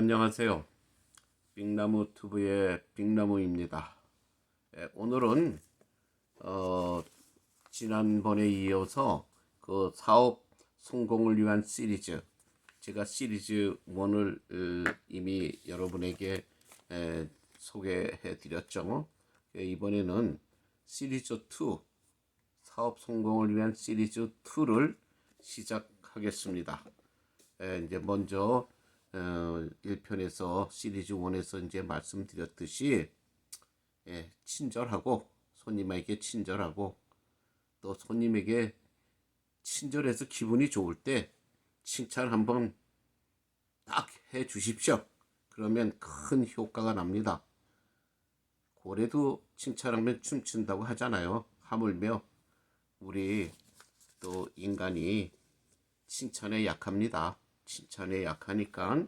안녕하세요. 빅나무 투브의 빅나무입니다. 오늘은 지난번에 이어서 그 사업 성공을 위한 시리즈, 제가 시리즈 1을 이미 여러분에게 소개해 드렸죠. 이번에는 시리즈 2, 사업 성공을 위한 시리즈 2를 시작하겠습니다. 이제 먼저 1편에서 시리즈 1에서 이제 말씀드렸듯이 친절하고, 손님에게 친절하고, 또 손님에게 친절해서 기분이 좋을 때 칭찬 한번 딱 해 주십시오. 그러면 큰 효과가 납니다. 고래도 칭찬하면 춤춘다고 하잖아요. 하물며 우리 또 인간이 칭찬에 약합니다. 칭찬에 약하니까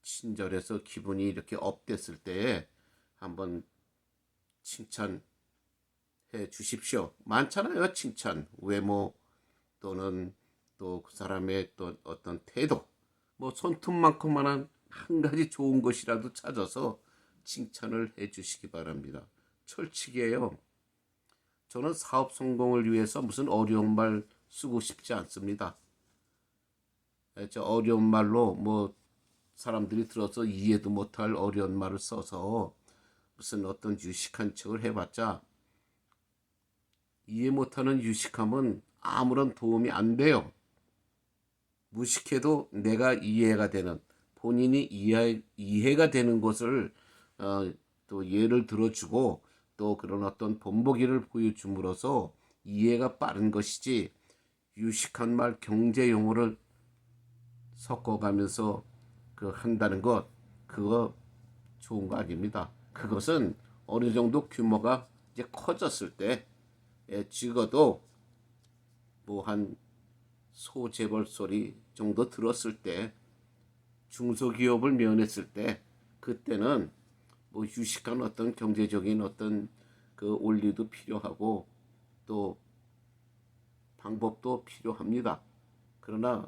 친절해서 기분이 이렇게 업됐을 때 한번 칭찬해 주십시오. 많잖아요, 칭찬. 외모 또는 또 그 사람의 또 어떤 태도, 뭐 손톱만큼만한 한 가지 좋은 것이라도 찾아서 칭찬을 해 주시기 바랍니다. 철칙이에요. 저는 사업 성공을 위해서 무슨 어려운 말 쓰고 싶지 않습니다. 저 어려운 말로 뭐 사람들이 들어서 이해도 못할 어려운 말을 써서 무슨 어떤 유식한 척을 해봤자 이해 못하는 유식함은 아무런 도움이 안 돼요. 무식해도 내가 이해가 되는, 본인이 이해가 되는 것을 또 예를 들어주고 또 그런 어떤 본보기를 보여줌으로써 이해가 빠른 것이지, 유식한 말, 경제 용어를 섞어가면서 한다는 것, 그거 좋은 거 아닙니다. 그것은 어느 정도 규모가 이제 커졌을 때 적어도 뭐 한 소재벌 소리 정도 들었을 때, 중소기업을 면했을 때, 그때는 뭐 유식한 어떤 경제적인 어떤 그 원리도 필요하고 또 방법도 필요합니다. 그러나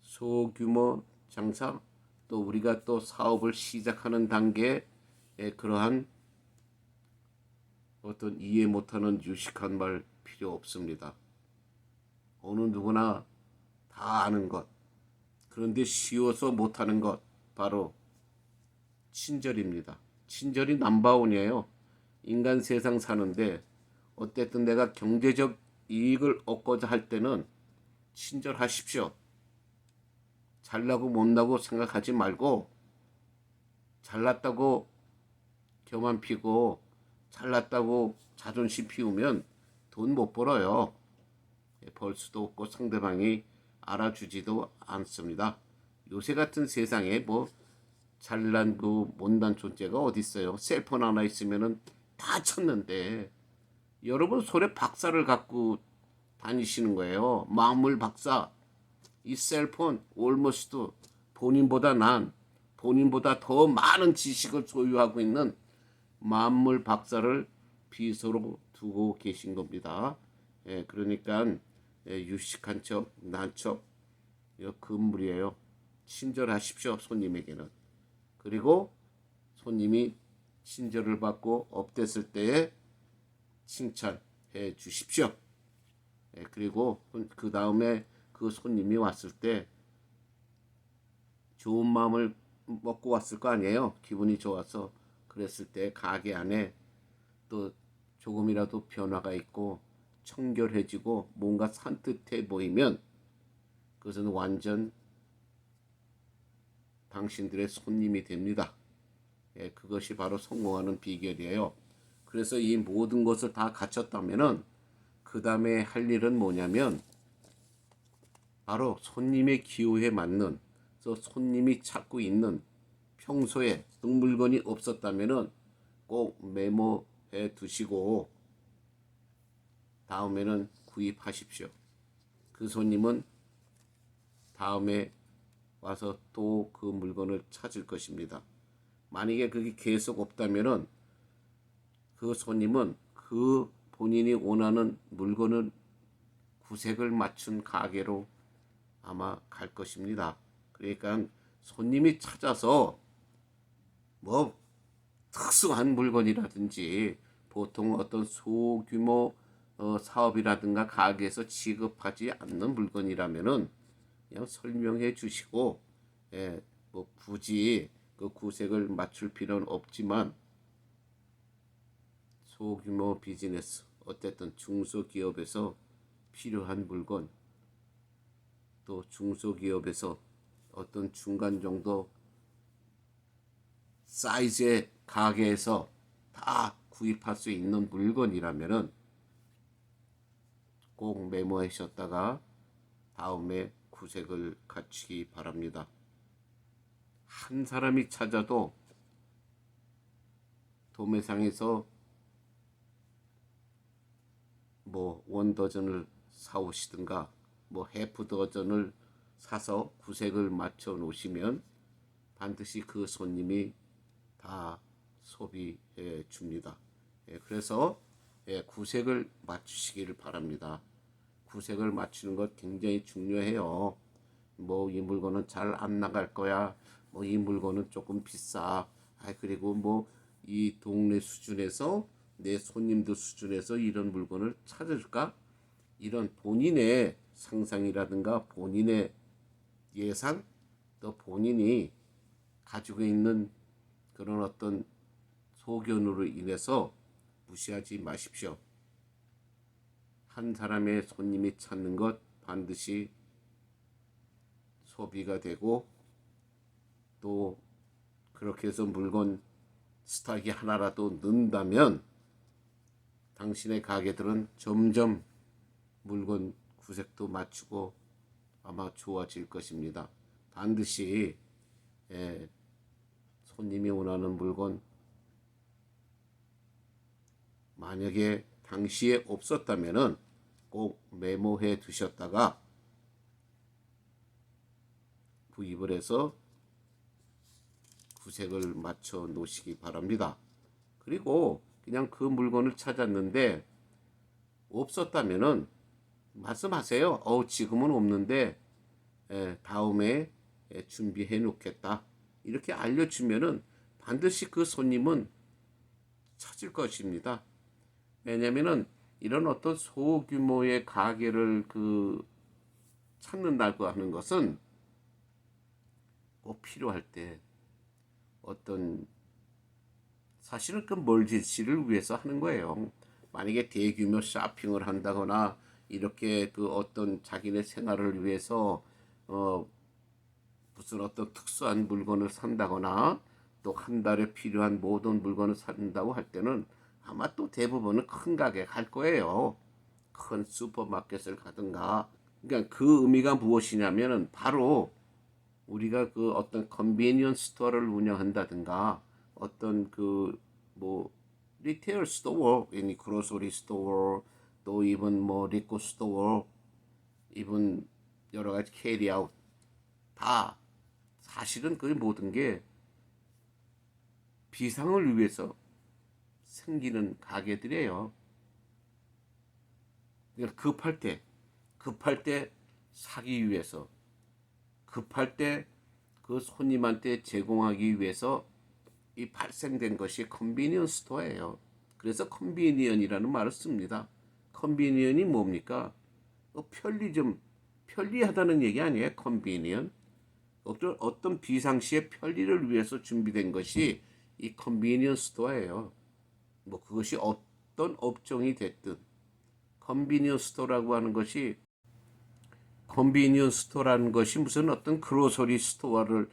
소규모 장사, 또 우리가 또 사업을 시작하는 단계에 그러한 어떤 이해 못하는 유식한 말 필요 없습니다. 어느 누구나 다 아는 것, 그런데 쉬워서 못하는 것, 바로 친절입니다. 친절이 넘버원이에요. 인간 세상 사는데 어쨌든 내가 경제적 이익을 얻고자 할 때는 친절하십시오. 잘나고 못나고 생각하지 말고, 잘났다고 겨만 피고 잘났다고 자존심 피우면 돈 못 벌어요. 벌 수도 없고 상대방이 알아주지도 않습니다. 요새 같은 세상에 뭐 잘난 그 못난 존재가 어디 있어요. 셀폰 하나 있으면은 다 쳤는데, 여러분 손에 박사를 갖고 다니시는 거예요. 만물 박사. 이 셀폰 올머스트 본인보다 더 많은 지식을 소유하고 있는 만물 박사를 비서로 두고 계신 겁니다. 그러니까 유식한 척, 난척, 이거 금물이에요. 친절하십시오, 손님에게는. 그리고 손님이 친절을 받고 업됐을 때에 칭찬해 주십시오. 그리고 그 다음에 그 손님이 왔을 때 좋은 마음을 먹고 왔을 거 아니에요. 기분이 좋아서. 그랬을 때 가게 안에 또 조금이라도 변화가 있고 청결해지고 뭔가 산뜻해 보이면 그것은 완전 당신들의 손님이 됩니다. 그것이 바로 성공하는 비결이에요. 그래서 이 모든 것을 다 갖췄다면은 그 다음에 할 일은 뭐냐면 바로 손님의 기호에 맞는, 손님이 찾고 있는, 평소에 그 물건이 없었다면은 꼭 메모해 두시고 다음에는 구입하십시오. 그 손님은 다음에 와서 또 그 물건을 찾을 것입니다. 만약에 그게 계속 없다면은 그 손님은 그 본인이 원하는 물건을 구색을 맞춘 가게로 아마 갈 것입니다. 그러니까 손님이 찾아서 뭐 특수한 물건이라든지 보통 어떤 소규모 사업이라든가 가게에서 취급하지 않는 물건이라면은 그냥 설명해 주시고, 예, 뭐 굳이 그 구색을 맞출 필요는 없지만 소규모 비즈니스, 어쨌든 중소기업에서 필요한 물건, 또 중소기업에서 어떤 중간 정도 사이즈의 가게에서 다 구입할 수 있는 물건이라면은 꼭 메모하셨다가 다음에 구색을 갖추기 바랍니다. 한 사람이 찾아도 도매상에서 뭐 원더전을 사오시든가 뭐 해프 더전을 사서 구색을 맞춰 놓으시면 반드시 그 손님이 다 소비해 줍니다. 예, 그래서 예, 구색을 맞추시기를 바랍니다. 구색을 맞추는 것 굉장히 중요해요. 뭐 이 물건은 잘 안 나갈 거야. 뭐 이 물건은 조금 비싸. 그리고 뭐 이 동네 수준에서 내 손님들 수준에서 이런 물건을 찾을까? 이런 본인의 상상이라든가 본인의 예상, 또 본인이 가지고 있는 그런 어떤 소견으로 인해서 무시하지 마십시오. 한 사람의 손님이 찾는 것 반드시 소비가 되고, 또 그렇게 해서 물건 스탁이 하나라도 는다면 당신의 가게들은 점점 물건 구색도 맞추고 아마 좋아질 것입니다. 반드시 예, 손님이 원하는 물건, 만약에 당시에 없었다면은 꼭 메모해 두셨다가 구입을 해서 구색을 맞춰 놓으시기 바랍니다. 그리고 그냥 그 물건을 찾았는데 없었다면은 말씀하세요. 지금은 없는데 다음에 준비해 놓겠다. 이렇게 알려주면은 반드시 그 손님은 찾을 것입니다. 왜냐면은 이런 어떤 소규모의 가게를 찾는다고 하는 것은 꼭 필요할 때 어떤 사실은 그 멀티시를 위해서 하는 거예요. 만약에 대규모 쇼핑을 한다거나 이렇게 그 어떤 자기네 생활을 위해서 무슨 어떤 특수한 물건을 산다거나 또 한 달에 필요한 모든 물건을 산다고 할 때는 아마 또 대부분은 큰 가게 갈 거예요. 큰 슈퍼마켓을 가든가. 그러니까 그 의미가 무엇이냐면은 바로 우리가 그 어떤 컨비니언스 스토어를 운영한다든가 어떤 그 뭐 리테일 스토어, 그로서리 스토어, 또 이번 뭐 리코 스토어, 이번 여러 가지 캐리아웃, 다 사실은 그 모든 게 비상을 위해서 생기는 가게들이에요. 그러니까 급할 때 사기 위해서, 급할 때 그 손님한테 제공하기 위해서 이 발생된 것이 컨비니언스 스토어예요. 그래서 컨비니언이라는 말을 씁니다. 컨비니언이 뭡니까? 편리점, 편리하다는 얘기 아니에요. 컨비니언. 어떤 비상시에 편리를 위해서 준비된 것이 이 컨비니언스 스토어예요. 뭐 그것이 어떤 업종이 됐든 컨비니언스 스토어라고 하는 것이, 컨비니언스 스토어라는 것이 무슨 어떤 그로서리 스토어를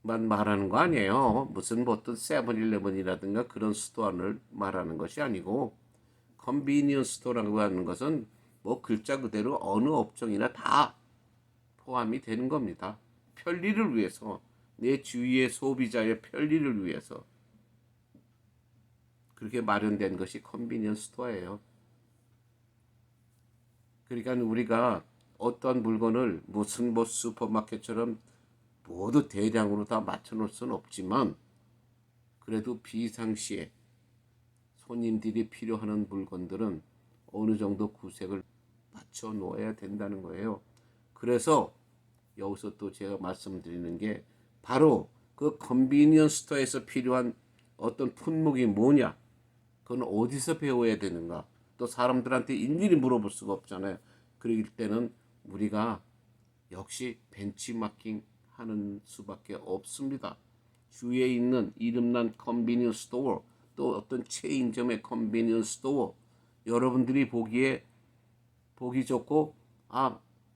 만 말하는 거 아니에요. 무슨 뭐 어떤 세븐일레븐이라든가 그런 스토어를 말하는 것이 아니고, 컨비니언스 스토어라고 하는 것은 뭐 글자 그대로 어느 업종이나 다 포함이 되는 겁니다. 편리를 위해서, 내 주위의 소비자의 편리를 위해서 그렇게 마련된 것이 컨비니언스 스토어예요. 그러니까 우리가 어떤 물건을 무슨 뭐 슈퍼마켓처럼 모두 대량으로 다 맞춰 놓을 수는 없지만, 그래도 비상시에 손님들이 필요하는 물건들은 어느 정도 구색을 맞춰 놓아야 된다는 거예요. 그래서 여기서 또 제가 말씀드리는 게, 바로 그 컨비니언스 스토어에서 필요한 어떤 품목이 뭐냐, 그건 어디서 배워야 되는가, 또 사람들한테 일일이 물어볼 수가 없잖아요. 그럴 때는 우리가 역시 벤치마킹 하는 수밖에 없습니다. 주위에 있는 이름난 컨비니언스 스토어, 또 어떤 체인점의 컨비니언스 스토어, 여러분들이 보기 좋고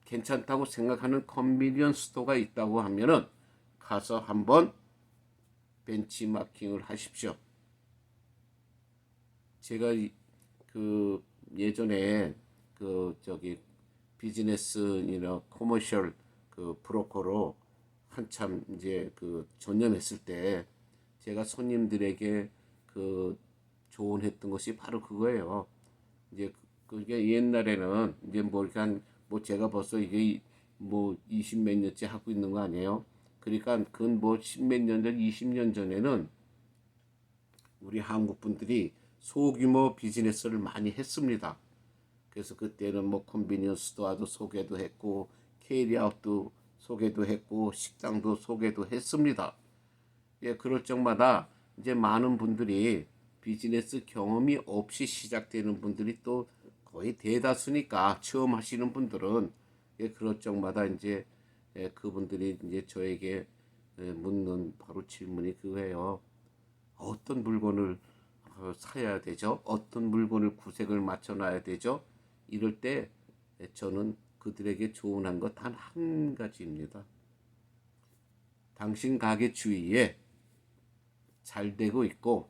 괜찮다고 생각하는 컨비니언스 스토어가 있다고 하면은 가서 한번 벤치마킹을 하십시오. 제가 그 예전에 그 저기 비즈니스나 커머셜 그 브로커로 한참 이제 그 전념했을 때 제가 손님들에게 그 조언했던 것이 바로 그거예요. 이제 그게 옛날에는 이제 뭐 이렇게 뭐 제가 벌써 이게 뭐 20 몇 년째 하고 있는 거 아니에요? 그러니까 그건 뭐 10 몇 년 전, 20년 전에는 우리 한국 분들이 소규모 비즈니스를 많이 했습니다. 그래서 그때는 뭐 컨비니언스 스토어도 소개도 했고 캐리아웃도 소개도 했고 식당도 소개도 했습니다. 예, 그럴 적마다 이제 많은 분들이 비즈니스 경험이 없이 시작되는 분들이 또 거의 대다수니까 처음 하시는 분들은 예, 그럴 적마다 이제 예, 그분들이 이제 저에게 묻는 바로 질문이 그거예요. 어떤 물건을 사야 되죠? 어떤 물건을 구색을 맞춰놔야 되죠? 이럴 때 저는 그들에게 조언한 것 단 한 가지입니다. 당신 가게 주위에 잘 되고 있고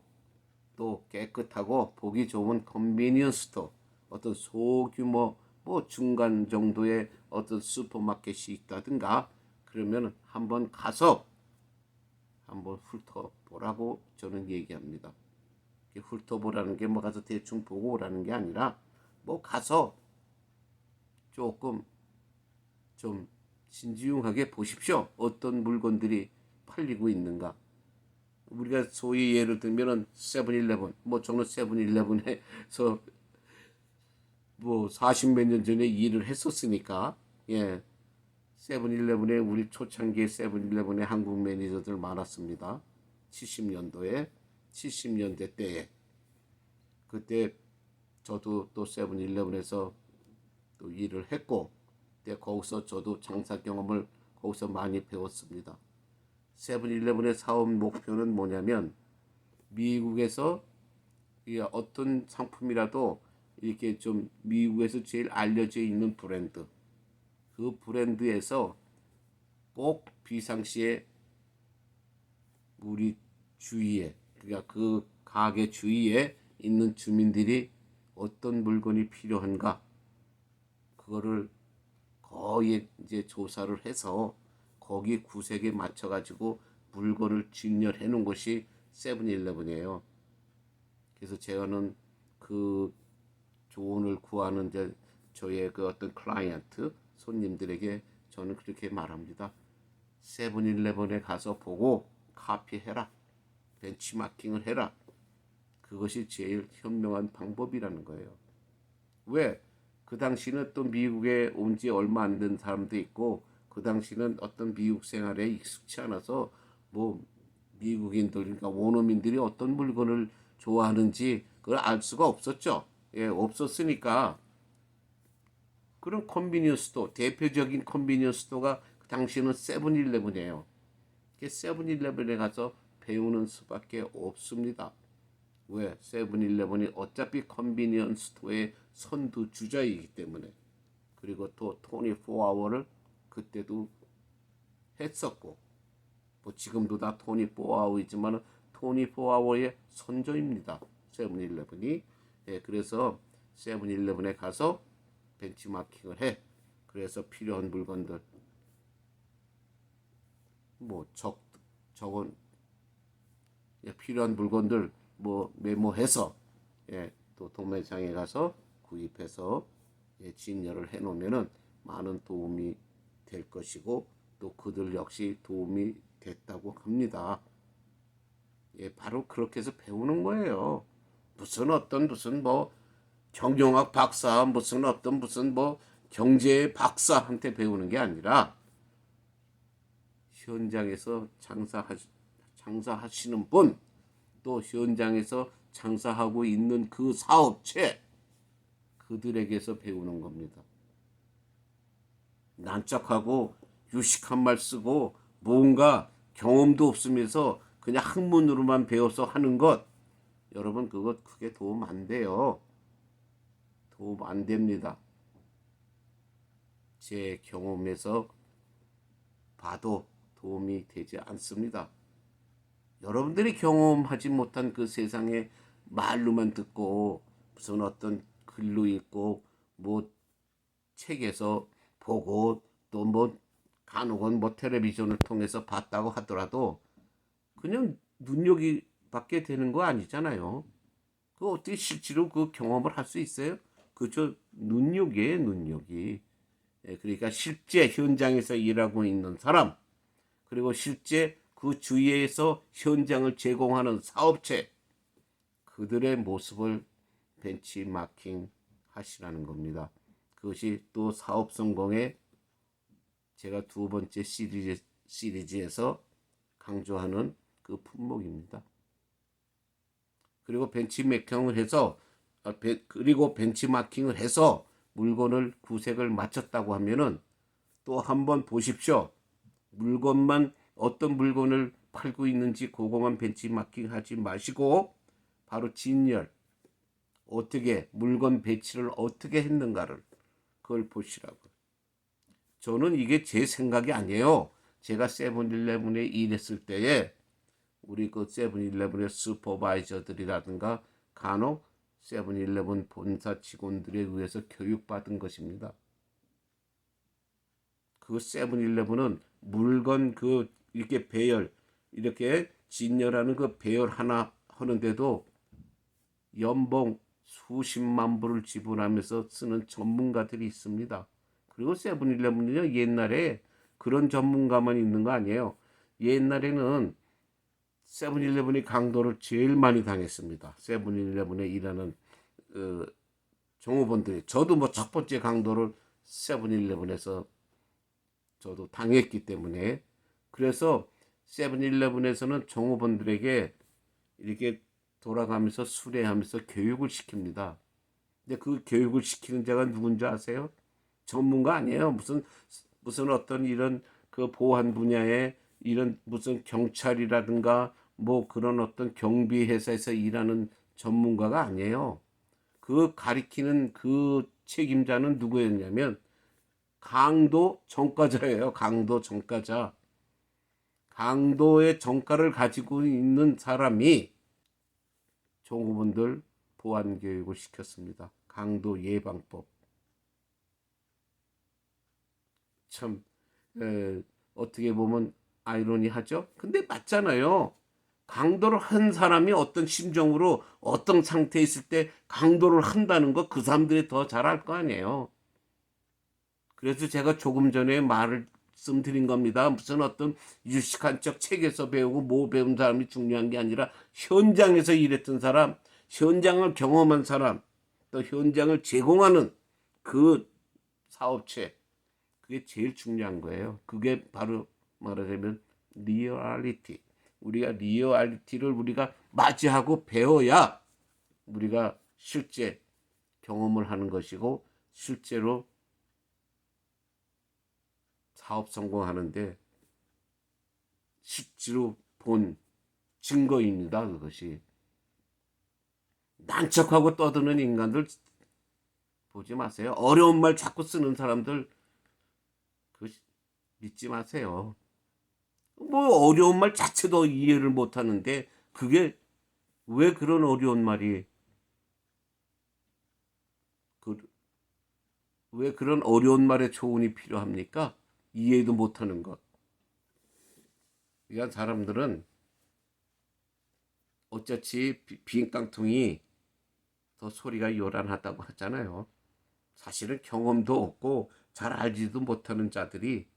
또 깨끗하고 보기 좋은 컨비니언스 스토어, 어떤 소규모 뭐 중간 정도의 어떤 슈퍼마켓이 있다든가 그러면 한번 가서 한번 훑어보라고 저는 얘기합니다. 훑어보라는 게 뭐 가서 대충 보고 오라는 게 아니라 뭐 가서 조금 좀 신중하게 보십시오. 어떤 물건들이 팔리고 있는가. 우리가 소위 예를 들면은 세븐일레븐, 뭐 저는 세븐일레븐에서 뭐 40 몇 년 전에 일을 했었으니까, 예, 세븐일레븐에 우리 초창기에 세븐일레븐에 한국 매니저들 많았습니다. 70년도에 70년대 때에 그때 저도 또 세븐일레븐에서 또 일을 했고, 그때 거기서 저도 장사 경험을 거기서 많이 배웠습니다. 세븐일레븐의 사업 목표는 뭐냐면 미국에서 어떤 상품이라도 이렇게 좀 미국에서 제일 알려져 있는 브랜드, 그 브랜드에서 꼭 비상시에 우리 주위에, 그러니까 그 가게 주위에 있는 주민들이 어떤 물건이 필요한가, 그거를 거의 이제 조사를 해서 거기 구색에 맞춰가지고 물건을 진열해 놓은 것이 세븐일레븐이에요. 그래서 제가는 그 조언을 구하는 이제 저의 그 어떤 클라이언트 손님들에게 저는 그렇게 말합니다. 세븐일레븐에 가서 보고 카피해라, 벤치마킹을 해라. 그것이 제일 현명한 방법이라는 거예요. 왜? 그 당시는 또 미국에 온 지 얼마 안 된 사람도 있고 그 당시는 어떤 미국 생활에 익숙치 않아서 뭐 미국인들, 그러니까 원어민들이 어떤 물건을 좋아하는지 그걸 알 수가 없었죠. 예, 없었으니까 그런 컨비니언스 스토어, 대표적인 컨비니언스 스토어가 그 당시는 세븐일레븐이에요. 세븐일레븐에 가서 배우는 수밖에 없습니다. 왜? 세븐일레븐이 어차피 컨비니언스 스토어의 선두주자이기 때문에. 그리고 또 24아워를 그때도 했었고, 뭐 지금도 다 24아워이지만 24아워의 선조입니다. 세븐일레븐이. 예, 그래서 세븐일레븐에 가서 벤치마킹을 해. 그래서 필요한 물건들 뭐 적은 필요한 물건들 뭐 메모해서 예, 또 도매장에 가서 구입해서 예, 진열을 해 놓으면은 많은 도움이 될 것이고 또 그들 역시 도움이 됐다고 합니다. 예, 바로 그렇게 해서 배우는 거예요. 무슨 뭐 경영학 박사, 무슨 뭐 경제 박사한테 배우는 게 아니라 현장에서 장사하시는 분, 또 현장에서 장사하고 있는 그 사업체, 그들에게서 배우는 겁니다. 난척하고 유식한 말 쓰고 뭔가 경험도 없으면서 그냥 학문으로만 배워서 하는 것, 여러분 그것 크게 도움 안 돼요. 도움 안 됩니다. 제 경험에서 봐도 도움이 되지 않습니다. 여러분들이 경험하지 못한 그 세상에 말로만 듣고 무슨 어떤 글로 읽고 뭐 책에서 보고 또 뭐 간혹은 뭐 텔레비전을 통해서 봤다고 하더라도 그냥 눈여기 받게 되는 거 아니잖아요. 그 어떻게 실제로 그 경험을 할 수 있어요? 그저 눈요기예요, 눈요기. 그러니까 실제 현장에서 일하고 있는 사람, 그리고 실제 그 주위에서 현장을 제공하는 사업체, 그들의 모습을 벤치마킹 하시라는 겁니다. 그것이 또 사업 성공의 제가 두 번째 시리즈에서 강조하는 그 품목입니다. 그리고 벤치마킹을 해서 물건을 구색을 맞췄다고 하면은 또 한번 보십시오. 물건만 어떤 물건을 팔고 있는지 그거만 벤치마킹 하지 마시고 바로 진열, 어떻게 물건 배치를 어떻게 했는가를 그걸 보시라고. 저는 이게 제 생각이 아니에요. 제가 세븐일레븐에 일했을 때에 우리 그 세븐일레븐의 슈퍼바이저들이라든가 간혹 세븐일레븐 본사 직원들에 의해서 교육받은 것입니다. 그 세븐일레븐은 물건 그 이렇게 배열, 이렇게 진열하는 그 배열 하나 하는데도 연봉 수십만 불을 지불하면서 쓰는 전문가들이 있습니다. 그리고 세븐일레븐은요, 옛날에 그런 전문가만 있는 거 아니에요. 옛날에는 세븐일레븐이 강도를 제일 많이 당했습니다. 세븐일레븐에 일하는 종업원들이. 저도 뭐 첫 번째 강도를 세븐일레븐에서 저도 당했기 때문에, 그래서 세븐일레븐에서는 종업원들에게 이렇게 돌아가면서 수레하면서 교육을 시킵니다. 근데 그 교육을 시키는 자가 누군지 아세요? 전문가 아니에요. 무슨 어떤 이런 그 보안 분야에 이런 무슨 경찰이라든가 뭐 그런 어떤 경비 회사에서 일하는 전문가가 아니에요. 그 가리키는 그 책임자는 누구였냐면 강도 전과자예요. 강도 전과자. 강도의 전과를 가지고 있는 사람이 종업원들 보안 교육을 시켰습니다. 강도 예방법. 참 어떻게 보면 아이러니하죠. 근데 맞잖아요. 강도를 한 사람이 어떤 심정으로 어떤 상태에 있을 때 강도를 한다는 거 그 사람들이 더 잘 알 거 아니에요. 그래서 제가 조금 전에 말씀드린 겁니다. 무슨 어떤 유식한 척 책에서 배우고 뭐 배운 사람이 중요한 게 아니라 현장에서 일했던 사람, 현장을 경험한 사람, 또 현장을 제공하는 그 사업체, 그게 제일 중요한 거예요. 그게 바로 말하자면 리얼리티. 우리가 리얼리티를 우리가 맞이하고 배워야 우리가 실제 경험을 하는 것이고 실제로 사업 성공하는데 실제로 본 증거입니다. 그것이. 난척하고 떠드는 인간들 보지 마세요. 어려운 말 자꾸 쓰는 사람들 그 믿지 마세요. 뭐 어려운 말 자체도 이해를 못 하는데 그게 왜 그런 어려운 말이 왜 그런 어려운 말에 조언이 필요합니까? 이해도 못 하는 것. 그러니까 사람들은 어쩌지 빈 깡통이 더 소리가 요란하다고 하잖아요. 사실은 경험도 없고 잘 알지도 못하는 자들이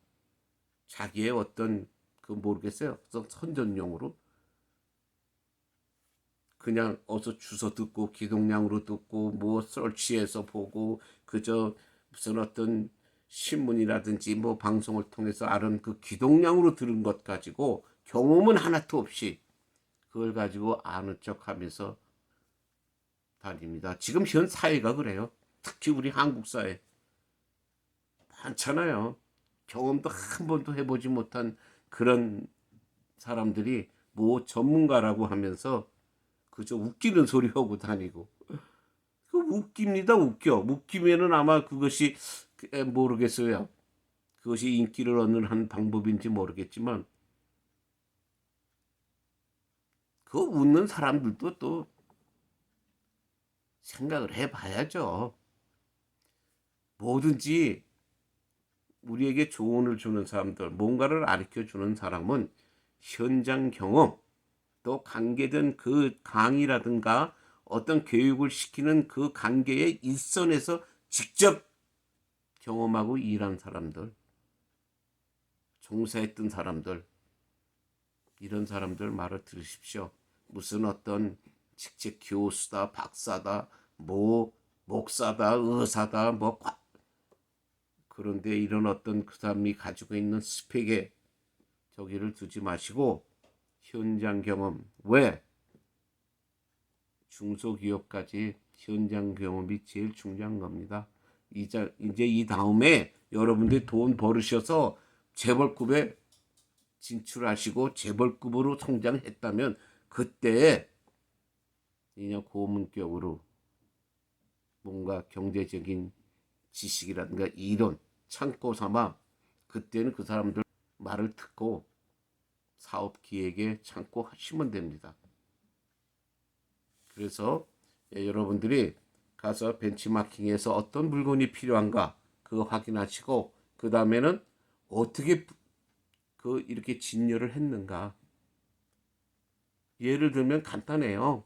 자기의 어떤 그 모르겠어요. 선전용으로 그냥 어서 주워 듣고 기동량으로 듣고 뭐 설치해서 보고 그저 무슨 어떤 신문이라든지 뭐 방송을 통해서 아는 그 귀동량으로 들은 것 가지고 경험은 하나도 없이 그걸 가지고 아는 척하면서 다닙니다. 지금 현 사회가 그래요. 특히 우리 한국 사회 많잖아요. 경험도 한 번도 해보지 못한 그런 사람들이 뭐 전문가라고 하면서 그저 웃기는 소리 하고 다니고 그 웃깁니다. 웃기면은 아마 그것이 모르겠어요. 그것이 인기를 얻는 한 방법인지 모르겠지만 그 웃는 사람들도 또 생각을 해봐야죠. 뭐든지 우리에게 조언을 주는 사람들, 뭔가를 가르쳐 주는 사람은 현장 경험, 또 관계된 그 강의라든가 어떤 교육을 시키는 그 관계의 일선에서 직접 경험하고 일한 사람들, 종사했던 사람들, 이런 사람들 말을 들으십시오. 무슨 어떤 직책 교수다, 박사다, 뭐 목사다, 의사다, 뭐 그런데 이런 어떤 그 사람이 가지고 있는 스펙에 저기를 두지 마시고 현장 경험. 왜? 중소기업까지 현장 경험이 제일 중요한 겁니다. 이제 이 다음에 여러분들이 돈 벌으셔서 재벌급에 진출하시고 재벌급으로 성장했다면 그때 그냥 고문격으로 뭔가 경제적인 지식이라든가 이론 참고 삼아 그때는 그 사람들 말을 듣고 사업 기획에 참고하시면 됩니다. 그래서 여러분들이 가서 벤치마킹에서 어떤 물건이 필요한가 그거 확인하시고 그 다음에는 어떻게 그 이렇게 진열을 했는가. 예를 들면 간단해요.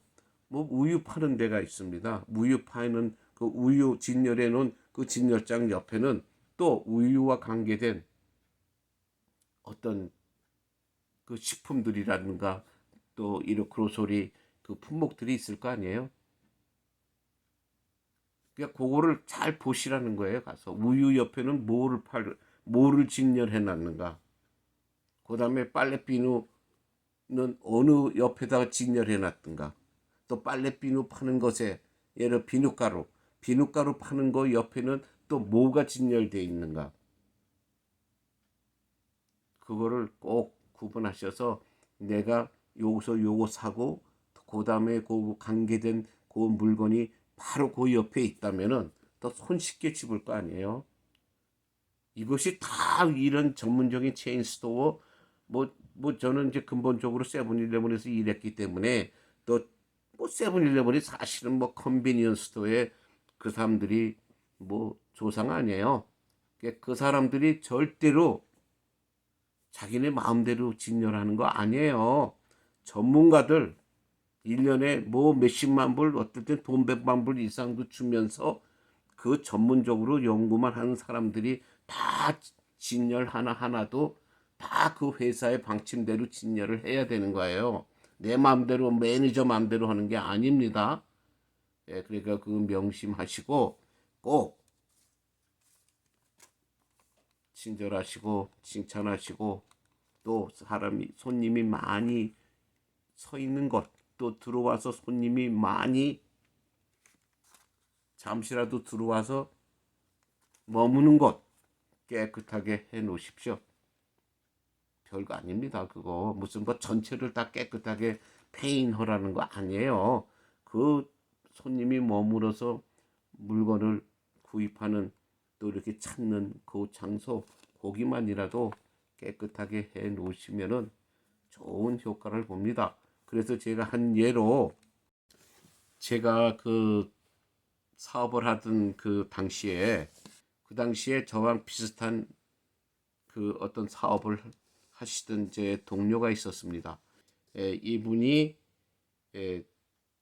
뭐 우유 파는 데가 있습니다. 우유 파는 그 우유 진열해 놓은 그 진열장 옆에는 또 우유와 관계된 어떤 그 식품들이라든가 또 이런 그로소리 그 품목들이 있을 거 아니에요. 그러니까 그거를 잘 보시라는 거예요. 가서 우유 옆에는 뭐를 진열해 놨는가. 그다음에 빨래 비누는 어느 옆에다가 진열해 놨든가. 또 빨래 비누 파는 것에 예를 비누가루 파는 거 옆에는 또 뭐가 진열돼 있는가. 그거를 꼭 구분하셔서 내가 여기서 요거 사고 그다음에 그 관계된 그 물건이 바로 그 옆에 있다면은 더 손쉽게 집을 거 아니에요. 이것이 다 이런 전문적인 체인 스토어 뭐 저는 이제 근본적으로 세븐일레븐에서 일했기 때문에 또 뭐 세븐일레븐이 사실은 뭐 컨비니언스 스토어에 그 사람들이 뭐 조상 아니에요. 그 사람들이 절대로 자기네 마음대로 진열하는 거 아니에요. 전문가들 1년에 뭐 몇십만 불, 어떨 땐돈 100만 불 이상도 주면서 그 전문적으로 연구만 하는 사람들이 다 진열 하나하나도 다 그 회사의 방침대로 진열을 해야 되는 거예요. 내 마음대로 매니저 마음대로 하는 게 아닙니다. 예, 그러니까 그 명심하시고 꼭 친절하시고 칭찬하시고 또 손님이 많이 서 있는 것, 또 들어와서 손님이 많이 잠시라도 들어와서 머무는 것 깨끗하게 해 놓으십시오. 별거 아닙니다. 그거 무슨 뭐 전체를 다 깨끗하게 페인하라는 거 아니에요. 그 손님이 머물어서 물건을 구입하는 또 이렇게 찾는 그 장소 거기만이라도 깨끗하게 해 놓으시면은 좋은 효과를 봅니다. 그래서 제가 한 예로 제가 그 사업을 하던 그 당시에 저랑 비슷한 그 어떤 사업을 하시던 제 동료가 있었습니다. 이분이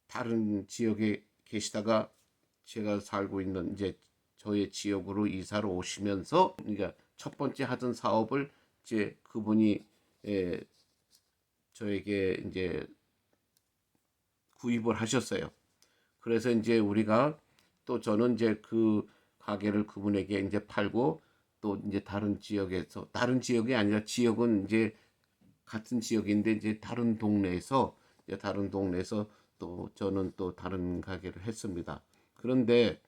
다른 지역에 계시다가 제가 살고 있는 이제 저의 지역으로 이사를 오시면서 그러니까 첫 번째 하던 사업을 이제 그분이 저에게 이제 구입을 하셨어요. 그래서 이제 우리가 또 저는 이제 그 가게를 그분에게 이제 팔고 또 이제 다른 지역에서, 다른 지역이 아니라 지역은 이제 같은 지역인데 이제 다른 동네에서 또 저는 또 다른 가게를 했습니다. 그런데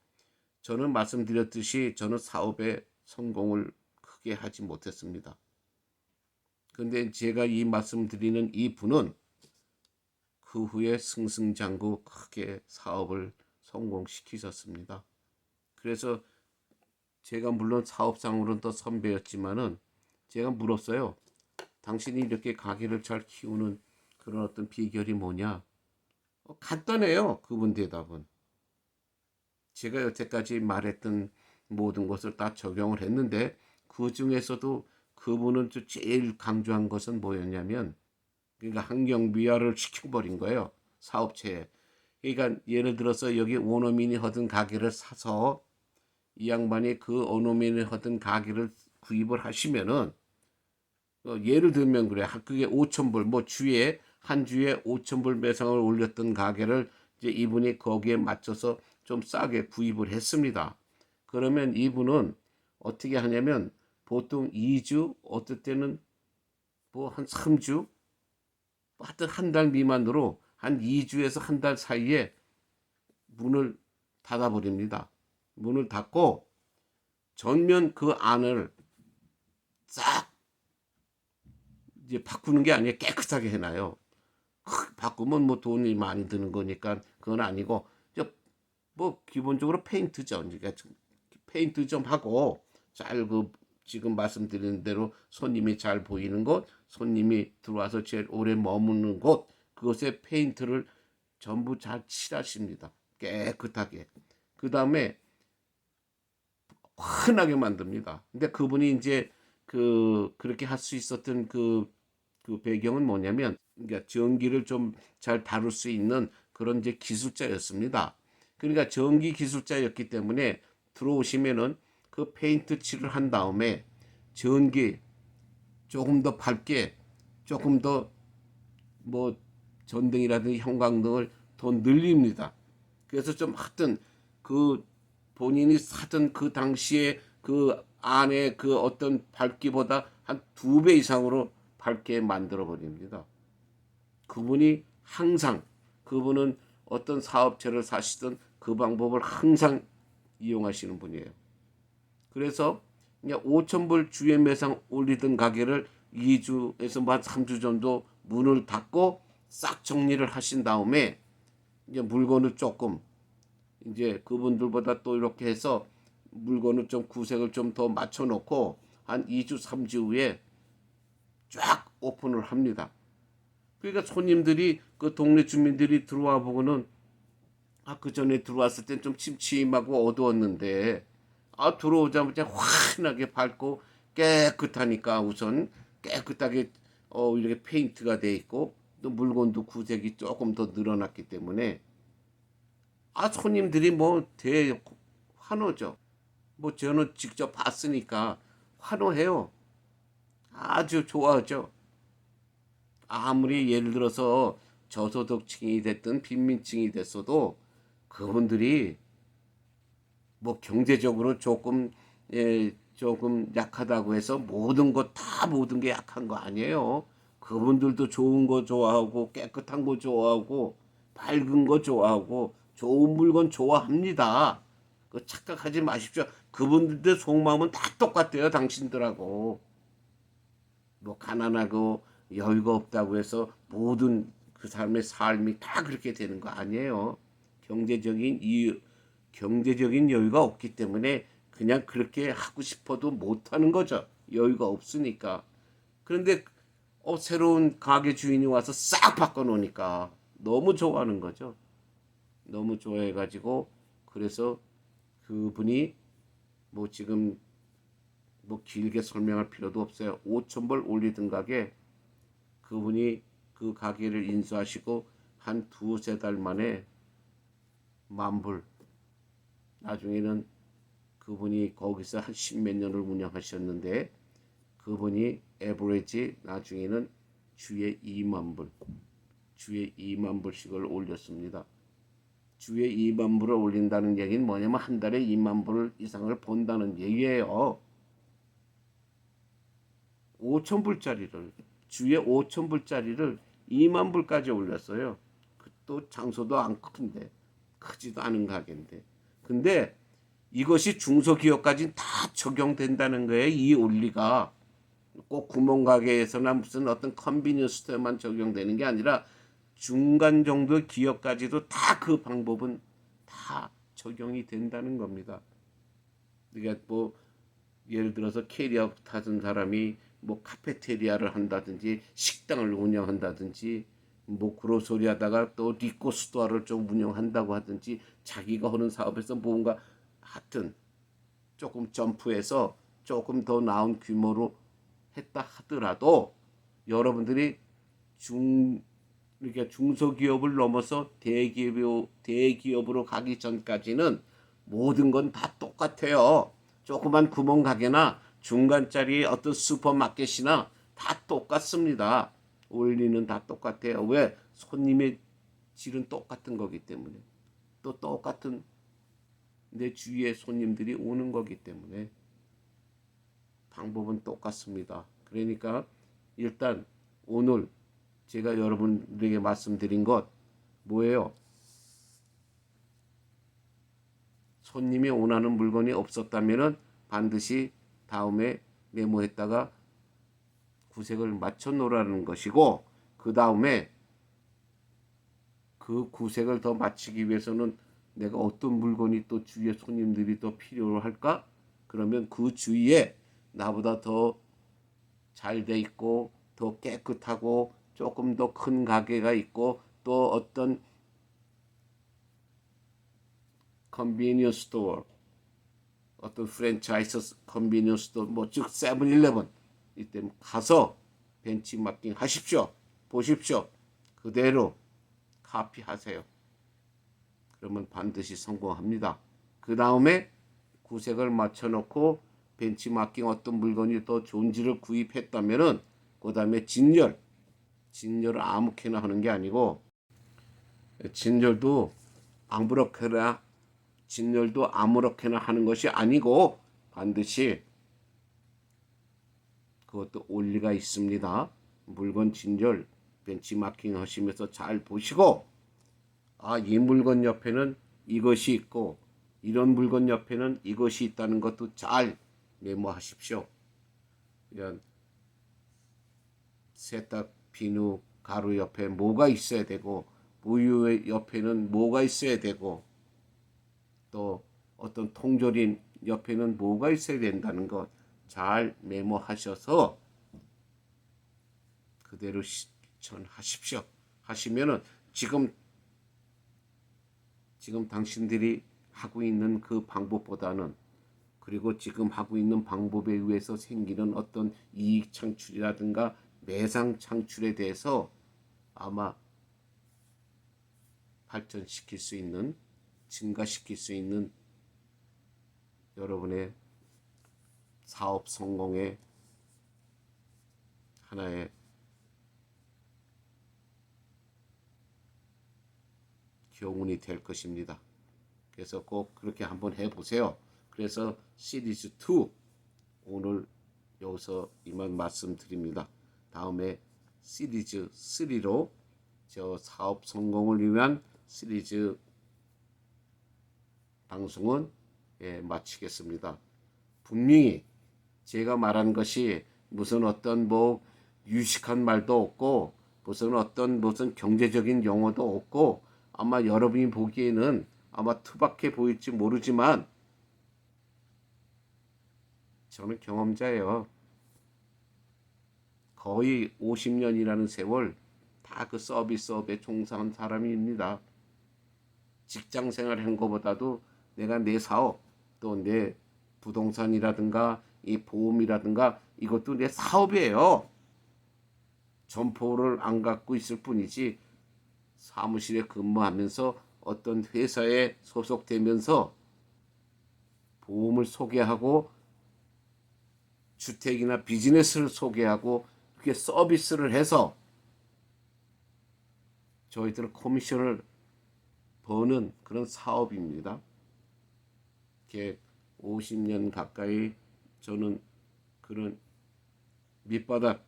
저는 말씀드렸듯이 저는 사업에 성공을 크게 하지 못했습니다. 그런데 제가 이 말씀드리는 이 분은 그 후에 승승장구 크게 사업을 성공시키셨습니다. 그래서 제가 물론 사업상으로는 더 선배였지만은 제가 물었어요. 당신이 이렇게 가게를 잘 키우는 그런 어떤 비결이 뭐냐? 간단해요. 그분 대답은. 제가 여태까지 말했던 모든 것을 다 적용을 했는데 그 중에서도 그분은 제일 강조한 것은 뭐였냐면, 그러니까 환경미화를 시켜버린 거예요. 사업체에. 그러니까 예를 들어서 여기 원어민이 하던 가게를 사서 이 양반이 그 원어민이 하던 가게를 구입을 하시면은, 예를 들면 그래, 그게 5천 불, 뭐 주에 한 주에 5천 불 매상을 올렸던 가게를 이제 이분이 거기에 맞춰서 좀 싸게 구입을 했습니다. 그러면 이분은 어떻게 하냐면 보통 2주, 어떨 때는 뭐 한 3주, 하여튼 한 달 미만으로 한 2주에서 한 달 사이에 문을 닫아버립니다. 문을 닫고 전면 그 안을 싹 이제 바꾸는 게 아니라 깨끗하게 해놔요. 바꾸면 뭐 돈이 많이 드는 거니까 그건 아니고, 뭐 기본적으로 페인트죠. 그러니까 페인트 좀 하고 잘 지금 말씀드린 대로 손님이 잘 보이는 곳, 손님이 들어와서 제일 오래 머무는 곳, 그것에 페인트를 전부 잘 칠하십니다. 깨끗하게. 그 다음에 환하게 만듭니다. 근데 그분이 이제 그렇게 할 수 있었던 그 배경은 뭐냐면, 그러니까 전기를 좀 잘 다룰 수 있는 그런 이제 기술자였습니다. 그러니까 전기 기술자였기 때문에 들어오시면은 그 페인트 칠을 한 다음에 전기 조금 더 밝게, 조금 더 뭐 전등이라든지 형광등을 더 늘립니다. 그래서 좀 하여튼 그 본인이 사던 그 당시에 그 안에 그 어떤 밝기보다 한 2배 이상으로 밝게 만들어 버립니다. 그분이 항상, 그분은 어떤 사업체를 사시든 그 방법을 항상 이용하시는 분이에요. 그래서 그냥 5천 불 주에 매상 올리던 가게를 2주에서 한 3주 정도 문을 닫고 싹 정리를 하신 다음에 이제 물건을 조금 이제 그분들보다 또 이렇게 해서 물건을 좀 구색을 좀 더 맞춰 놓고 한 2주 3주 후에 쫙 오픈을 합니다. 그러니까 손님들이, 그 동네 주민들이 들어와 보고는, 그 전에 들어왔을 땐 좀 침침하고 어두웠는데 들어오자마자 환하게 밝고 깨끗하니까, 우선 깨끗하게 이렇게 페인트가 돼 있고 또 물건도 구색이 조금 더 늘어났기 때문에 손님들이 뭐 환호죠. 뭐 저는 직접 봤으니까 환호해요. 아주 좋아하죠. 아무리 예를 들어서 저소득층이 됐든 빈민층이 됐어도 그분들이 뭐 경제적으로 조금 약하다고 해서 모든 게 약한 거 아니에요. 그분들도 좋은 거 좋아하고 깨끗한 거 좋아하고 밝은 거 좋아하고 좋은 물건 좋아합니다. 그 착각하지 마십시오. 그분들의 속마음은 다 똑같아요, 당신들하고. 뭐 가난하고 여유가 없다고 해서 모든 그 사람의 삶이 다 그렇게 되는 거 아니에요. 경제적인 이유, 경제적인 여유가 없기 때문에 그냥 그렇게 하고 싶어도 못 하는 거죠. 여유가 없으니까. 그런데 새로운 가게 주인이 와서 싹 바꿔 놓으니까 너무 좋아하는 거죠. 너무 좋아해 가지고, 그래서 그분이 뭐 지금 뭐 길게 설명할 필요도 없어요. 5천 불 올리던 가게, 그분이 그 가게를 인수하시고 한 두세 달 만에 10,000불, 나중에는 그분이 거기서 한 십몇 년을 운영하셨는데 그분이 에버리지 나중에는 주에 2만 불, 주에 2만 불씩을 올렸습니다. 주에 2만 불을 올린다는 얘기는 뭐냐면 한 달에 2만 불 이상을 번다는 얘기예요. 5,000불짜리를 주에 5,000불짜리를 2만 불까지 올렸어요. 또 장소도 안 큰데 크지도 않은 가게인데. 근데 이것이 중소기업까지 다 적용된다는 거예요. 이 원리가 꼭 구멍가게에서나 무슨 어떤 컨비니언스 스토어만 적용되는 게 아니라 중간 정도의 기업까지도 다 그 방법은 다 적용이 된다는 겁니다. 그러니까 뭐 예를 들어서 캐리어 타던 사람이 뭐 카페테리아를 한다든지 식당을 운영한다든지 뭐 그로소리 하다가 또 리코 스토어를 좀 운영한다고 하든지 자기가 하는 사업에서 뭔가 하여튼 조금 점프해서 조금 더 나은 규모로 했다 하더라도 여러분들이 이렇게 중소기업을 넘어서 대기업으로 가기 전까지는 모든 건 다 똑같아요. 조그만 구멍 가게나 중간짜리 어떤 슈퍼마켓이나 다 똑같습니다. 원리는 다 똑같아요. 왜? 손님의 질은 똑같은 거기 때문에. 또 똑같은 내 주위에 손님들이 오는 거기 때문에 방법은 똑같습니다. 그러니까 일단 오늘 제가 여러분들에게 말씀드린 것 뭐예요? 손님이 원하는 물건이 없었다면 반드시 다음에 메모했다가 구색을 맞춰 놓으라는 것이고, 그 다음에 그 구색을 더 맞추기 위해서는 내가 어떤 물건이 또 주위에 손님들이 더 필요로 할까? 그러면 그 주위에 나보다 더 잘 돼 있고 더 깨끗하고 조금 더 큰 가게가 있고 또 어떤 컨비니언스 스토어, 어떤 프랜차이즈 컨비니언스 스토어, 뭐 즉 세븐일레븐 이때 가서 벤치마킹 하십시오. 보십시오. 그대로 카피하세요. 그러면 반드시 성공합니다. 그 다음에 구색을 맞춰놓고 벤치마킹 어떤 물건이 더 좋은지를 구입했다면은 그 다음에 진열을 아무렇게나 하는 게 아니고 진열도 아무렇게나 진열도 아무렇게나 하는 것이 아니고 반드시 그것도 원리가 있습니다. 물건 진열 벤치마킹 하시면서 잘 보시고 이 물건 옆에는 이것이 있고 이런 물건 옆에는 이것이 있다는 것도 잘 메모하십시오. 이런 세탁 비누 가루 옆에 뭐가 있어야 되고 우유 옆에는 뭐가 있어야 되고 또 어떤 통조림 옆에는 뭐가 있어야 된다는 것 잘 메모하셔서 그대로 실천하십시오. 하시면은 지금 당신들이 하고 있는 그 방법보다는 그리고 지금 하고 있는 방법에 의해서 생기는 어떤 이익 창출이라든가 매상 창출에 대해서 아마 발전시킬 수 있는 증가시킬 수 있는 여러분의 사업 성공의 하나의 교훈이 될 것입니다. 그래서 꼭 그렇게 한번 해보세요. 그래서 시리즈 2 오늘 여기서 이만 말씀드립니다. 다음에 시리즈 3로 저 사업 성공을 위한 시리즈 방송은 마치겠습니다. 분명히 제가 말한 것이 무슨 어떤 뭐 유식한 말도 없고 무슨 경제적인 용어도 없고 아마 여러분이 보기에는 아마 투박해 보일지 모르지만 저는 경험자예요. 거의 50년이라는 세월 다 그 서비스업에 종사한 사람입니다. 직장 생활한 것보다도 내가 내 사업 또 내 부동산이라든가 이 보험이라든가 이것도 내 사업이에요. 점포를 안 갖고 있을 뿐이지 사무실에 근무하면서 어떤 회사에 소속되면서 보험을 소개하고 주택이나 비즈니스를 소개하고 그게 서비스를 해서 저희들은 커미션을 버는 그런 사업입니다. 이렇게 50년 가까이 저는 그런 밑바닥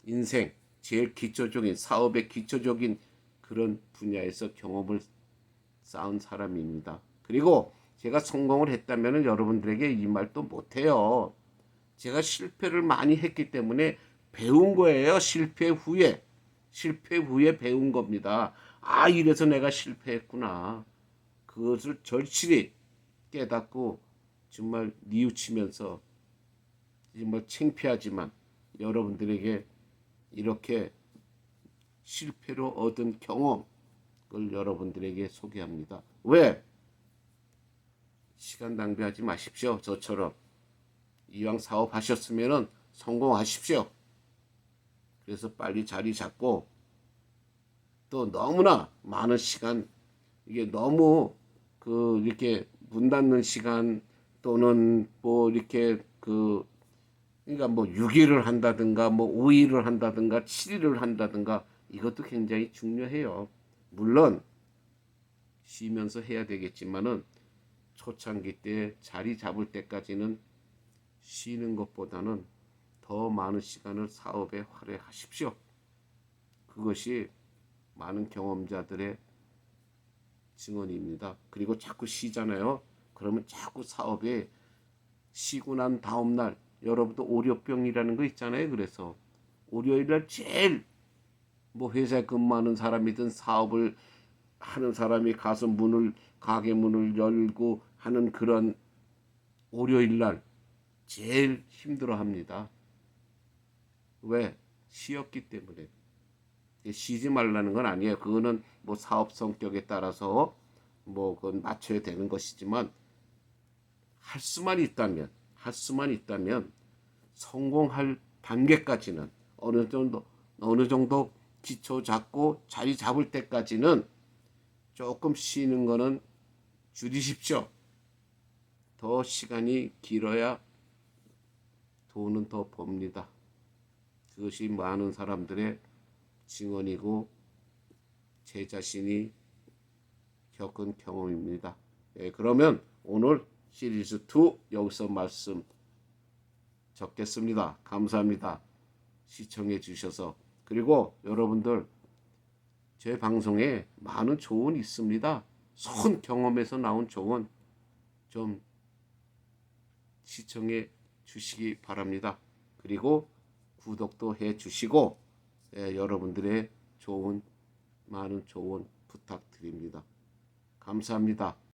인생 제일 기초적인 사업의 기초적인 그런 분야에서 경험을 쌓은 사람입니다. 그리고 제가 성공을 했다면 여러분들에게 이 말도 못해요. 제가 실패를 많이 했기 때문에 배운 거예요. 실패 후에 배운 겁니다. 아, 이래서 내가 실패했구나. 그것을 절실히 깨닫고 정말 뉘우치면서 정말 창피하지만 여러분들에게 이렇게 실패로 얻은 경험을 여러분들에게 소개합니다. 왜? 시간 낭비하지 마십시오. 저처럼 이왕 사업하셨으면 성공하십시오. 그래서 빨리 자리 잡고 또 너무나 많은 시간 이게 너무 이렇게 문 닫는 시간 또는 뭐 이렇게 그러니까 뭐 6일을 한다든가 뭐 5일을 한다든가 7일을 한다든가 이것도 굉장히 중요해요. 물론 쉬면서 해야 되겠지만은 초창기 때 자리 잡을 때까지는 쉬는 것보다는 더 많은 시간을 사업에 할애하십시오. 그것이 많은 경험자들의 증언입니다. 그리고 자꾸 쉬잖아요. 그러면 자꾸 사업에 쉬고 난 다음 날 여러분도 월요병이라는 거 있잖아요. 그래서 월요일 날 제일 뭐 회사에 근무하는 사람이든 사업을 하는 사람이 가서 가게 문을 열고 하는 그런 월요일 날 제일 힘들어 합니다. 왜? 쉬었기 때문에. 쉬지 말라는 건 아니에요. 그거는 뭐 사업 성격에 따라서 뭐 그건 맞춰야 되는 것이지만 할 수만 있다면 성공할 단계까지는 어느 정도 기초 잡고 자리 잡을 때까지는 조금 쉬는 거는 줄이십시오. 더 시간이 길어야 돈은 더 법니다. 그것이 많은 사람들의 증언이고 제 자신이 겪은 경험입니다. 예, 그러면 오늘 시리즈 2 여기서 말씀 적겠습니다. 감사합니다. 시청해 주셔서. 그리고 여러분들 제 방송에 많은 조언이 있습니다. 손 경험에서 나온 조언 좀 시청해 주시기 바랍니다. 그리고 구독도 해 주시고 여러분들의 많은 조언 부탁드립니다. 감사합니다.